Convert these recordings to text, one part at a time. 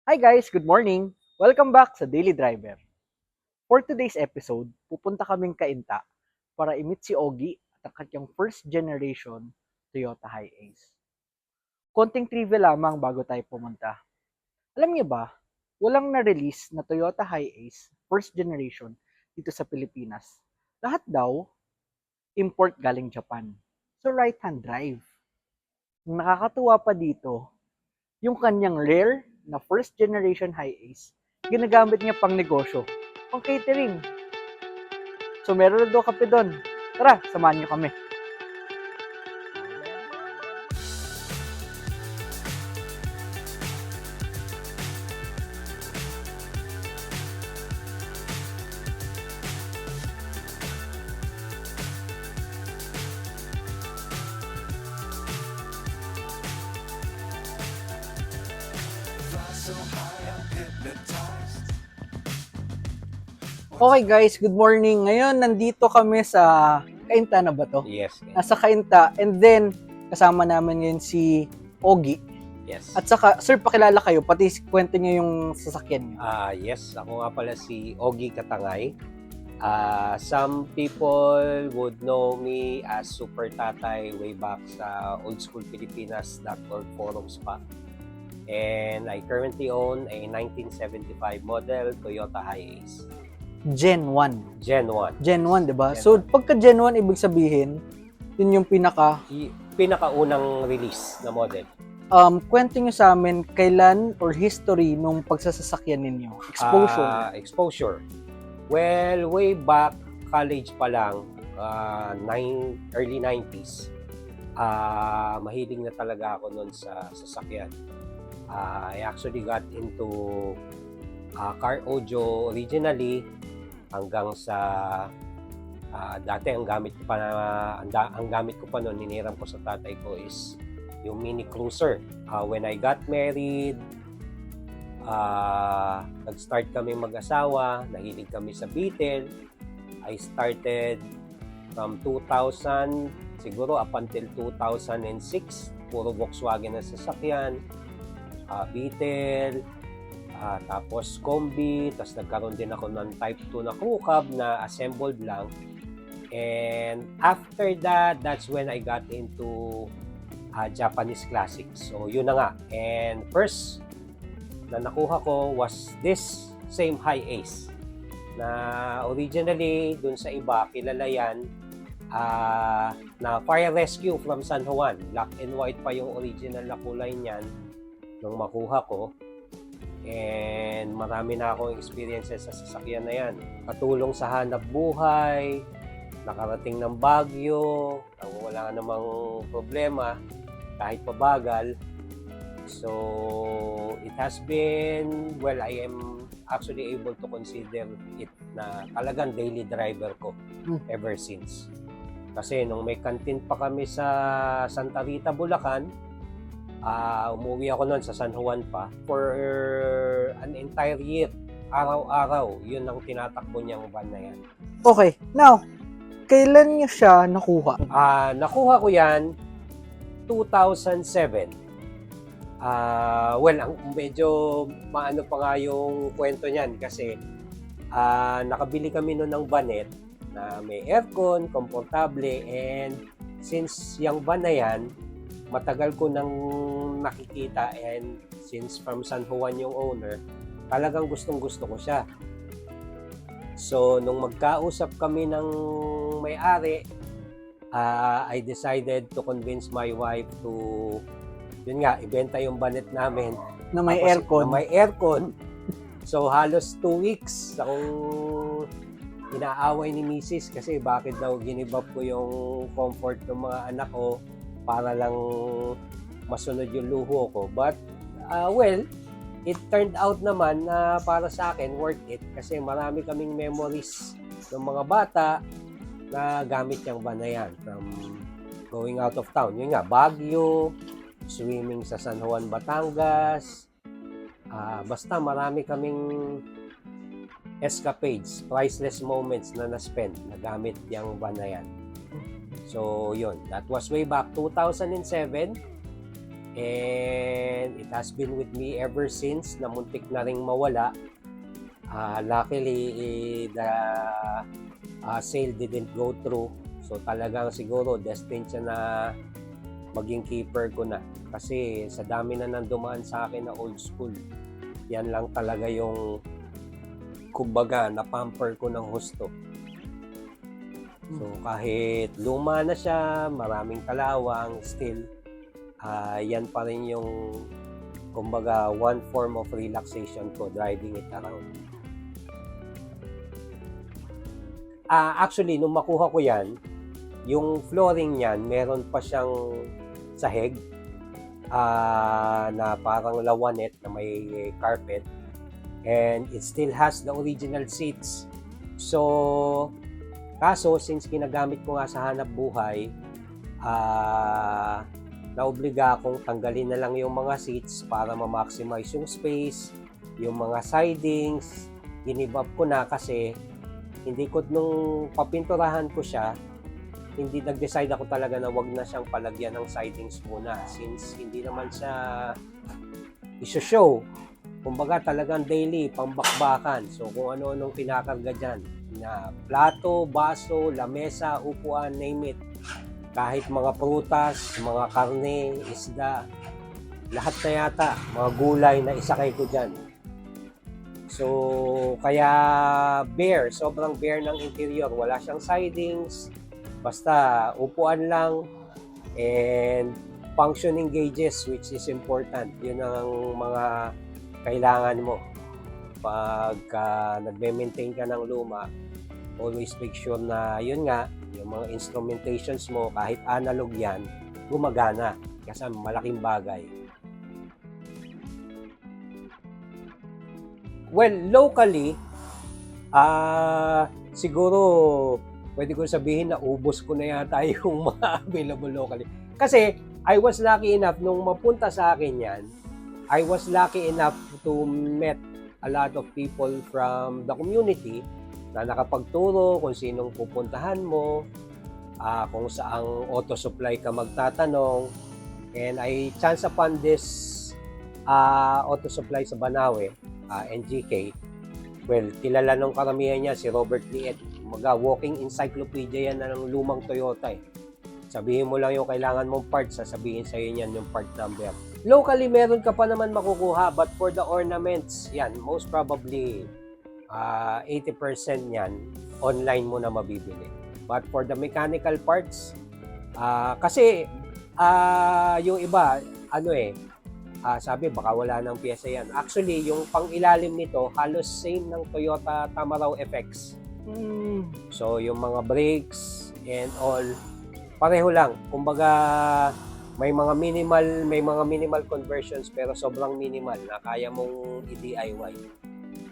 Hi guys, good morning! Welcome back sa Daily Driver. For today's episode, pupunta kaming Kainta para i-meet si Ogie at ang kanyang first generation Toyota Hiace. Konting trivia lamang bago tayo pumunta. Alam niyo ba, walang na-release na Toyota Hiace first generation dito sa Pilipinas. Lahat daw, import galing Japan. So right-hand drive. Ang nakakatuwa pa dito, yung kanyang rare na first generation Hiace, ginagamit niya pang negosyo, pang catering. So meron na daw kape doon. Tara, samahan niyo kami. Okay guys, good morning. Ngayon, nandito kami sa Kainta na ba to? Yes. Nasa Kainta. And then, kasama namin ngayon si Ogie. Yes. At saka, sir, pakilala kayo. Pati kwento niyo yung sasakyan niyo. Yes, ako nga pala si Ogie Katangay. Some people would know me as Super Tatay way back sa Old School Pilipinas.org forums pa. And I currently own a 1975 model Toyota Hiace. Gen 1. Gen 1. Gen 1, di ba? Gen So, 1. pagka Gen 1, ibig sabihin, yun yung Pinakaunang release na model. Kwento nyo sa amin, kailan or history nung pagsasasakyan ninyo? Exposure. Exposure. Well, way back college pa lang, early 90s, mahilig na talaga ako noon sa sasakyan. I actually got into car audio originally hanggang sa dati ang gamit ko pa noon, hiniram ko sa tatay ko is yung Mini Cruiser. When I got married, nag-start kami mag-asawa, nahilig kami sa Beetle. I started from 2000 siguro up until 2006, puro Volkswagen na sasakyan, Beetle, tapos Combi, tapos nagkaroon din ako ng Type 2 na crew cab na assembled lang. And after that, that's when I got into Japanese classics. So yun na nga. And first na nakuha ko was this same Hiace na originally dun sa iba kilala yan na Fire Rescue from San Juan. Black and white pa yung original na kulay niyan nung makuha ko. And marami na akong experiences sa sasakyan na yan. Katulong sa hanap buhay, nakarating ng Baguio, wala namang problema, kahit pabagal. So, it has been, well, I am actually able to consider it na talagang daily driver ko ever since. Kasi nung may canteen pa kami sa Santa Rita, Bulacan, umuwi ako noon sa San Juan pa for an entire year. Araw-araw, yun ang tinatakbo niyang van na yan. Okay, now, kailan niyo siya nakuha? Nakuha ko yan 2007. Well, medyo maano pa nga yung kwento niyan kasi nakabili kami noon ng vanet na may aircon, komportable, and since yung van na yan, matagal ko nang nakikita, and since from San Juan yung owner, talagang gustong-gusto ko siya. So, nung magkausap kami ng may-ari, I decided to convince my wife to, yun nga, ibenta yung vanet namin. Na may aircon? Na may aircon. So, halos 2 weeks akong inaaway ni Mrs. kasi bakit daw ginibab ko yung comfort ng mga anak ko para lang masunod yung luho ko. But, well, it turned out naman na para sa akin, worth it. Kasi marami kaming memories ng mga bata na gamit yung van na yan. From going out of town. Yun nga, Baguio, swimming sa San Juan, Batangas. Basta marami kaming escapades, priceless moments na na-spend na gamit yung van na yan. So, yun. That was way back 2007. And it has been with me ever since na muntik na ring mawala. Luckily, the sale didn't go through. So talagang siguro destined siya na maging keeper ko na. Kasi sa dami na nang dumaan sa akin na old school, yan lang talaga yung kumbaga na-pamper ko ng husto. So kahit luma na siya, maraming kalawang, still yan pa rin yung kumbaga one form of relaxation ko, driving it around. Actually, nung makuha ko yan, yung flooring niyan, meron pa siyang sahig na parang lawanet na may carpet, and it still has the original seats. So, kaso since ginagamit ko nga sa hanap buhay, naobliga akong tanggalin na lang yung mga seats para ma-maximize yung space, yung mga sidings, give up ko na kasi hindi ko nung papinturahan ko siya, hindi nag-decide ako talaga na wag na siyang palagyan ng sidings muna since hindi naman siya iso-show. Kumbaga talagang daily, pambakbakan. So kung ano-anong pinakarga dyan na plato, baso, lamesa, upuan, name it. Kahit mga prutas, mga karne, isda, lahat na yata, mga gulay na isakay ko dyan. So, kaya bare, sobrang bare ng interior. Wala siyang sidings, basta upuan lang, and functioning gauges, which is important. Yun ang mga kailangan mo. Pag nagme-maintain ka ng luma, always make sure na yun nga, yung mga instrumentations mo, kahit analog yan, gumagana. Kasi malaking bagay. Well, locally, siguro pwede ko sabihin na ubos ko na yata yung mga available locally. Kasi I was lucky enough nung mapunta sa akin yan, I was lucky enough to meet a lot of people from the community na nakapagturo kung sinong pupuntahan mo, kung saang auto supply ka magtatanong. And I chance upon this auto supply sa Banawe, NGK. Well, kilala nung karamihan niya si Robert Liet. Walking encyclopedia yan ng lumang Toyota. Sabihin mo lang yung kailangan mong parts, sasabihin sa'yo niyan yung part number. Locally, meron ka pa naman makukuha, but for the ornaments, yan, most probably 80% yan, online mo na mabibili. But for the mechanical parts, kasi yung iba, sabi baka wala ng pyesa yan. Actually, yung pang-ilalim nito, halos same ng Toyota Tamaraw FX. So, yung mga brakes and all, pareho lang. Kumbaga, may mga minimal conversions pero sobrang minimal na kaya mong i-DIY.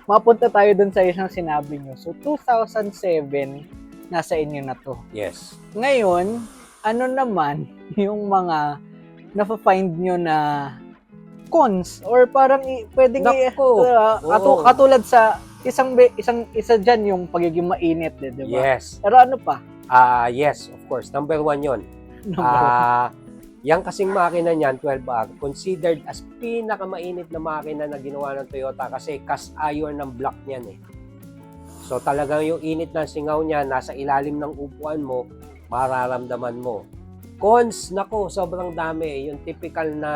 Mapunta tayo dun sa isang sinabi nyo. So, 2007, nasa inyo na to. Yes. Ngayon, ano naman yung mga nafa-find nyo na cons or parang pwedeng katulad sa isa dyan yung pagiging mainit, di ba? Yes. Pero ano pa? Yes, of course. Number 1 yun. Yang kasing makina niyan, 12R, considered as pinakamainit na makina na ginawa ng Toyota kasi cast iron ng block niyan eh. So talagang yung init ng singaw niya, nasa ilalim ng upuan mo, mararamdaman mo. Cons, nako, sobrang dami. Yung typical na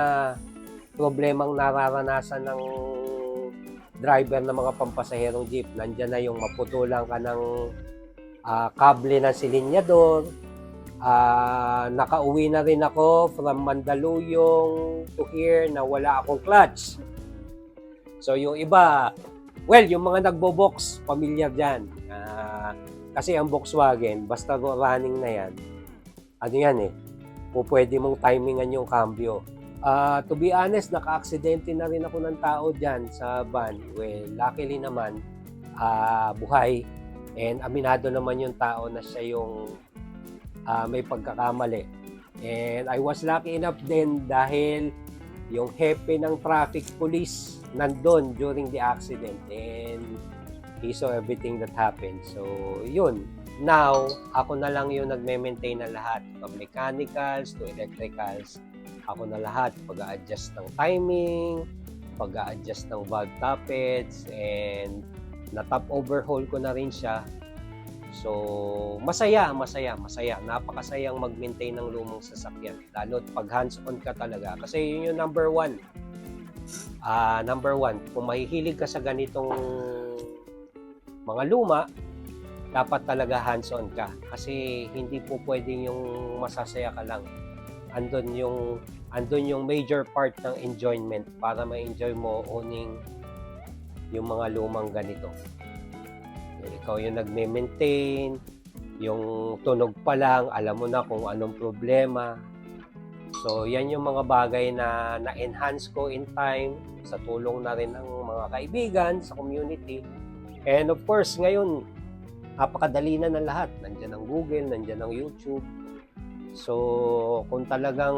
problemang nararanasan ng driver ng mga pampasaherong jeep. Nandiyan na yung maputulan ka ng kable ng silinyador. Nakauwi na rin ako from Mandaluyong to here na wala akong clutch. So yung iba, well, yung mga nagbo-box, familiar dyan. Kasi ang Volkswagen, basta running na yan, ano yan eh, pwede mong timingan yung cambio. To be honest, naka-aksidente na rin ako ng tao dyan sa van. Well, luckily naman, buhay. And aminado naman yung tao na siya yung may pagkakamali. And I was lucky enough din dahil yung hepe ng traffic police nandun during the accident. And he saw everything that happened. So, yun. Now, ako na lang yung nagme-maintain na lahat. From mechanicals to electricals. Ako na lahat, pag-a-adjust ng timing, pag-a-adjust ng valve tappets, and na-top overhaul ko na rin siya. So, masaya. Napakasayang mag-maintain ng lumang sasakyan. Lalo pag hands-on ka talaga. Kasi yun yung number one. Number one, kung mahihilig ka sa ganitong mga luma, dapat talaga hands-on ka. Kasi hindi po pwedeng yung masasaya ka lang. Andun yung major part ng enjoyment para ma-enjoy mo owning yung mga lumang ganito. Ikaw yung nagme-maintain, yung tunog pa lang, alam mo na kung anong problema. So, yan yung mga bagay na na-enhance ko in time sa tulong na rin ng mga kaibigan sa community. And of course, ngayon, napakadali na ng lahat. Nandiyan ang Google, nandiyan ang YouTube. So, kung talagang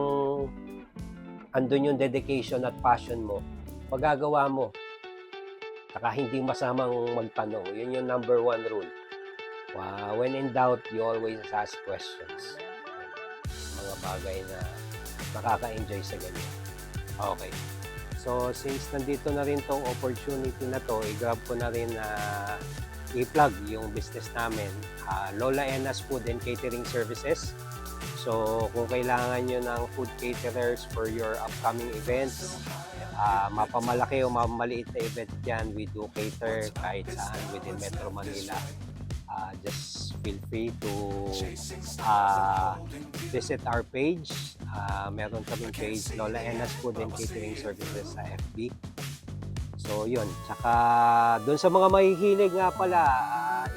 andun yung dedication at passion mo, magagawa mo. Saka hindi masamang magtanong. Yun yung number one rule. When in doubt, you always ask questions. Mga bagay na nakaka-enjoy sa ganyan. Okay. So, since nandito na rin tong opportunity na to, i-grab ko na rin i-plug yung business namin. Lola Ena's Food and Catering Services. So, kung kailangan nyo ng food caterers for your upcoming events, mapamalaki o mapamaliit na event dyan, we do cater kahit saan within Metro Manila. Just feel free to visit our page. Meron kaming page, Lola Ena's Food and Catering Services sa FB. So, yun. Tsaka, dun sa mga mahihilig nga pala,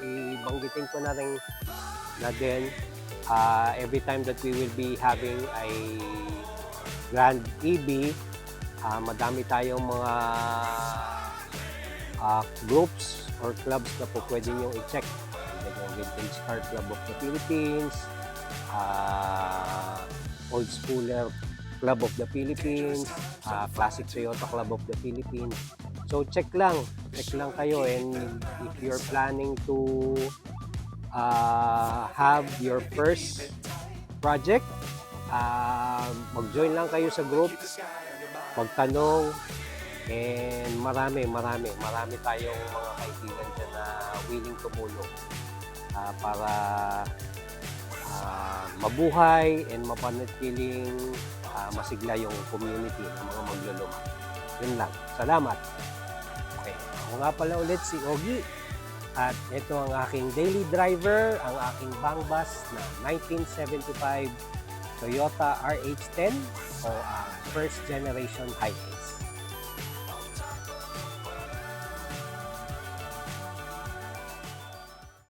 ibanggitin ko na rin na din, every time that we will be having a Grand EB, madami tayong mga groups or clubs na po pwede nyo i-check. Like yung Vintage Car Club of the Philippines, Old Schooler Club of the Philippines, Classic Toyota Club of the Philippines. So check lang kayo, and if you're planning to have your first project, mag-join lang kayo sa group, magtanong, and marami tayong mga kaibigan dyan na willing tumulong para mabuhay and mapanatiling masigla yung community ng mga magluluma. Yun lang. Salamat. Okay. Ako nga pala ulit si Ogie. At ito ang aking daily driver, ang aking bang bus na 1975 Toyota RH10 o first generation high-tech.